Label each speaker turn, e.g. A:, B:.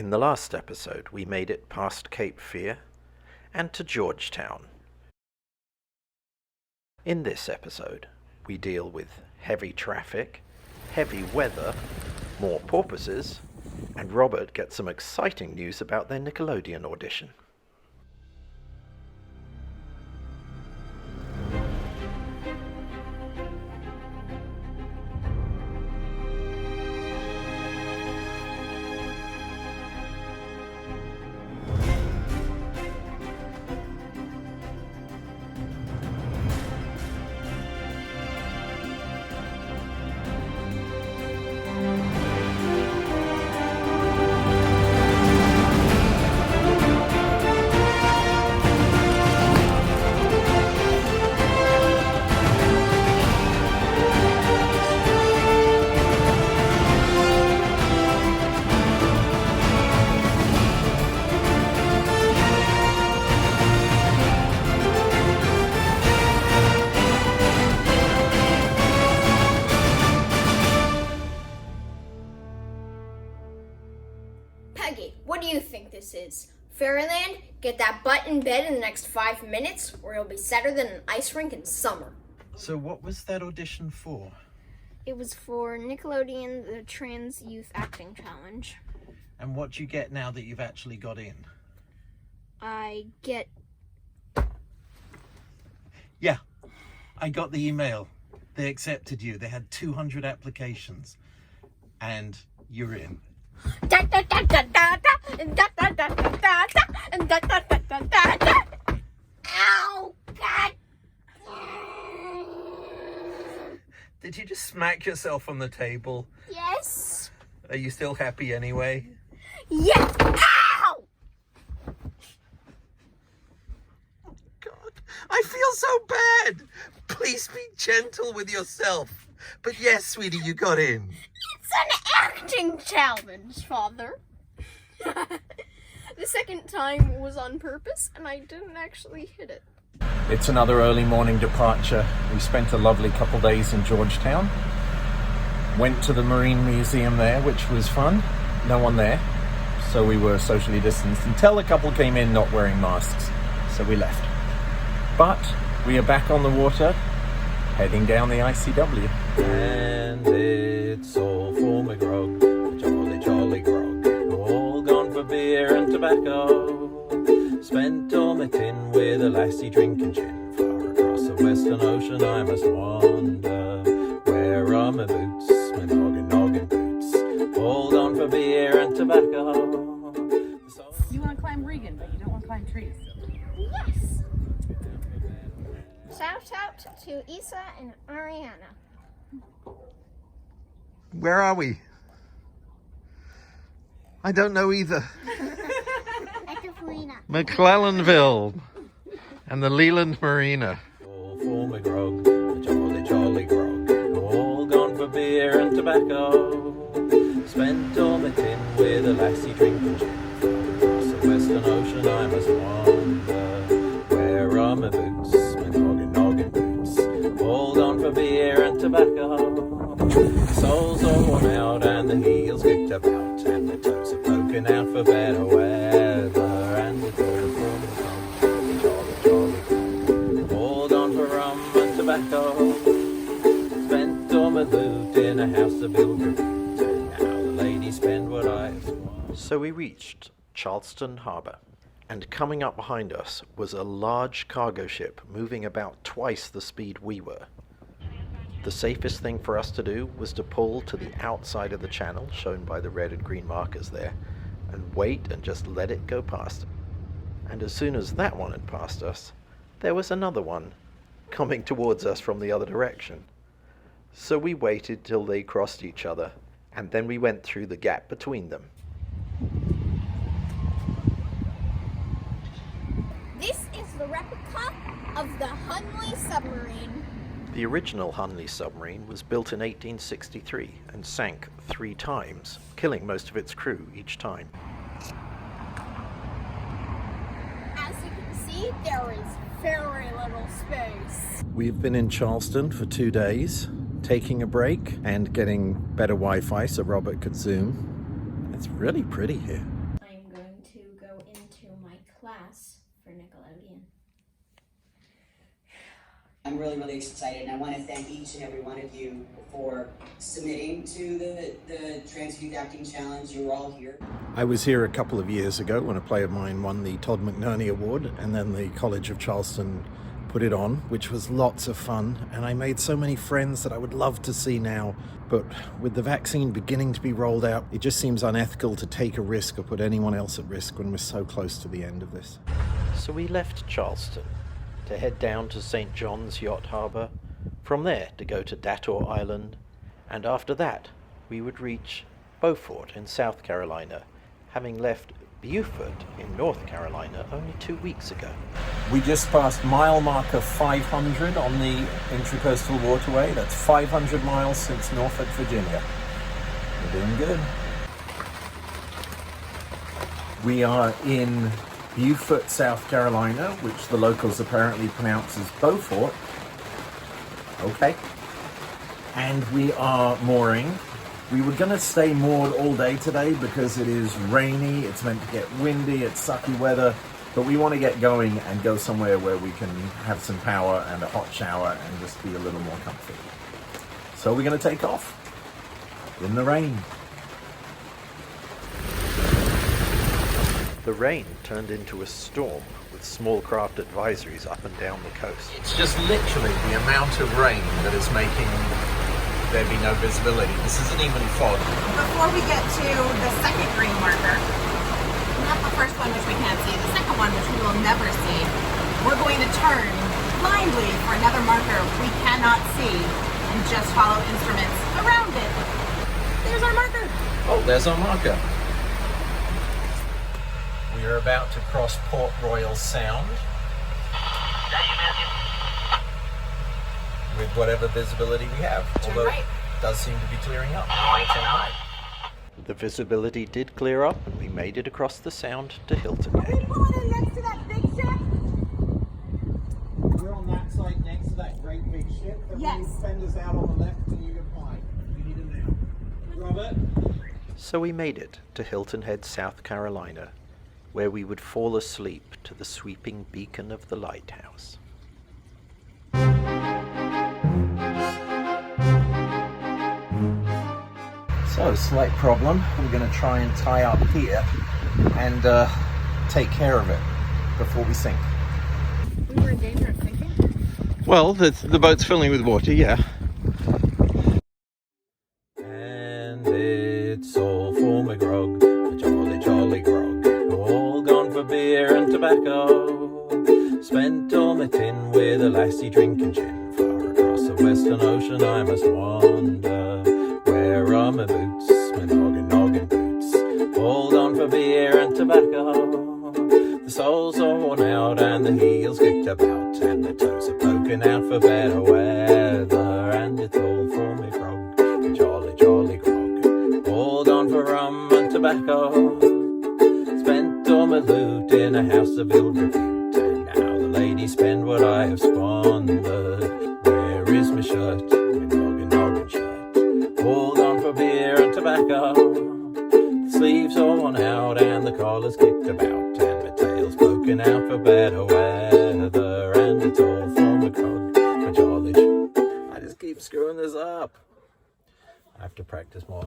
A: In the last episode, we made it past Cape Fear and to Georgetown. In this episode, we deal with heavy traffic, heavy weather, more porpoises, and Robert gets some exciting news about their Nickelodeon audition.
B: What do you think this is? Fairyland? Get that butt in bed in the next 5 minutes, or you'll be sadder than an ice rink in summer.
A: So what was that audition for?
B: It was for Nickelodeon, the Trans Youth Acting Challenge.
A: And what do you get now that you've actually got in?
B: I get...
A: Yeah, I got the email. They accepted you. They had 200 applications. And you're in.
B: Ow! God!
A: Did you just smack yourself on the table?
B: Yes.
A: Are you still happy anyway?
B: Yes! Ow!
A: Oh God, I feel so bad. Please be gentle with yourself. But yes, sweetie, you got in.
B: It's an acting challenge, Father. The second time was on purpose, and I didn't actually hit it.
C: It's another early morning departure. We spent a lovely couple days in Georgetown. Went to the Marine Museum there, which was fun. No one there, so we were socially distanced until a couple came in not wearing masks, so we left. But we are back on the water, heading down the ICW. And it's all for my grog, the jolly, jolly grog. All gone for beer and tobacco. Spent all my tin with a lassie drinking gin. Far across the western ocean I must wander. Where are my boots, my noggin boots? All gone for beer and tobacco.
D: You want to climb Regan, but you don't want to climb trees.
B: Yes! Shout out to Isa and Ariana.
A: Where are we? I don't know either. McClellanville and the Leland Marina. All for my grog, the jolly, jolly grog. All gone for beer and tobacco. Spent all my tin with a lassie drinking gin. Across the western ocean I must wander. Where are my boots, my noggin boots? All gone for beer and tobacco. The soles all worn out and the heels kicked about, and the toes are poking out for better weather. And the girl from the jolly, jolly. All gone for rum and tobacco. Spent all my loot in a house of ill repute, and now the ladies spend what I've won. So we reached Charleston Harbor, and coming up behind us was a large cargo ship moving about twice the speed we were. The safest thing for us to do was to pull to the outside of the channel, shown by the red and green markers there, and wait and just let it go past. And as soon as that one had passed us, there was another one coming towards us from the other direction. So we waited till they crossed each other, and then we went through the gap between them.
B: This is the replica of the Hunley submarine.
A: The original Hunley submarine was built in 1863 and sank 3 times, killing most of its crew each time.
B: As you can see, there is very little space.
A: We've been in Charleston for 2 days, taking a break and getting better Wi-Fi so Robert could Zoom. It's really pretty here.
E: I'm really, really excited, and I want to thank each and every one of you for submitting to the Trans Youth Acting Challenge. You were all here.
C: I was here a couple of years ago when a play of mine won the Todd McNerney Award, and then the College of Charleston put it on, which was lots of fun, and I made so many friends that I would love to see now. But with the vaccine beginning to be rolled out, it just seems unethical to take a risk or put anyone else at risk when we're so close to the end of this.
A: So we left Charleston to head down to St. John's Yacht Harbour, from there to go to Dator Island, and after that we would reach Beaufort in South Carolina, having left Beaufort in North Carolina only 2 weeks ago.
C: We just passed mile marker 500 on the Intracoastal Waterway. That's 500 miles since Norfolk, Virginia. We're doing good. We are in Beaufort, South Carolina, which the locals apparently pronounce as Beaufort. Okay. And we are mooring. We were going to stay moored all day today because it is rainy, it's meant to get windy, it's sucky weather, but we want to get going and go somewhere where we can have some power and a hot shower and just be a little more comfy. So we're going to take off in the rain.
A: The rain turned into a storm with small craft advisories up and down the coast.
C: It's just literally the amount of rain that is making there be no visibility. This isn't even fog.
D: Before we get to the second green marker, not the first one which we can't see, the second one which we will never see, we're going to turn blindly for another marker we cannot see and just follow instruments around it. There's our marker.
C: Oh, there's our marker. We are about to cross Port Royal Sound with whatever visibility we have, although it does seem to be clearing up.
A: The visibility did clear up and we made it across the sound to Hilton Head.
D: Pulling in next to that big ship?
C: We're on that side next to that great big ship.
D: Yes.
C: Fenders out on the left and you can fly. You need it now. Robert?
A: So we made it to Hilton Head, South Carolina, where we would fall asleep to the sweeping beacon of the lighthouse.
C: So, slight problem. We're going to try and tie up here and take care of it before we sink.
D: We were in danger of sinking?
A: Well, the boat's filling with water, yeah.
C: And it's all for my grog, a jolly, jolly grog. All gone for beer and tobacco. Spent all my tin with a lassie drinking gin. Far across the western ocean I must wander. Where are my boots, my noggin boots? All gone for beer and tobacco. The soles are worn out and the heels kicked about, and the toes are poking out for better weather. And it's all for me grog, a jolly, jolly grog. All gone for rum and tobacco. Spent all my loot in a house of ill repute, and now the ladies spend what I have squandered. Where is my shirt, my noggin shirt? All gone for beer and tobacco. The sleeves all worn out and the collar's kicked about, and my tail's poking out for better weather. And it's all for my grog, my jolly. I just keep screwing this up. I have to practice more.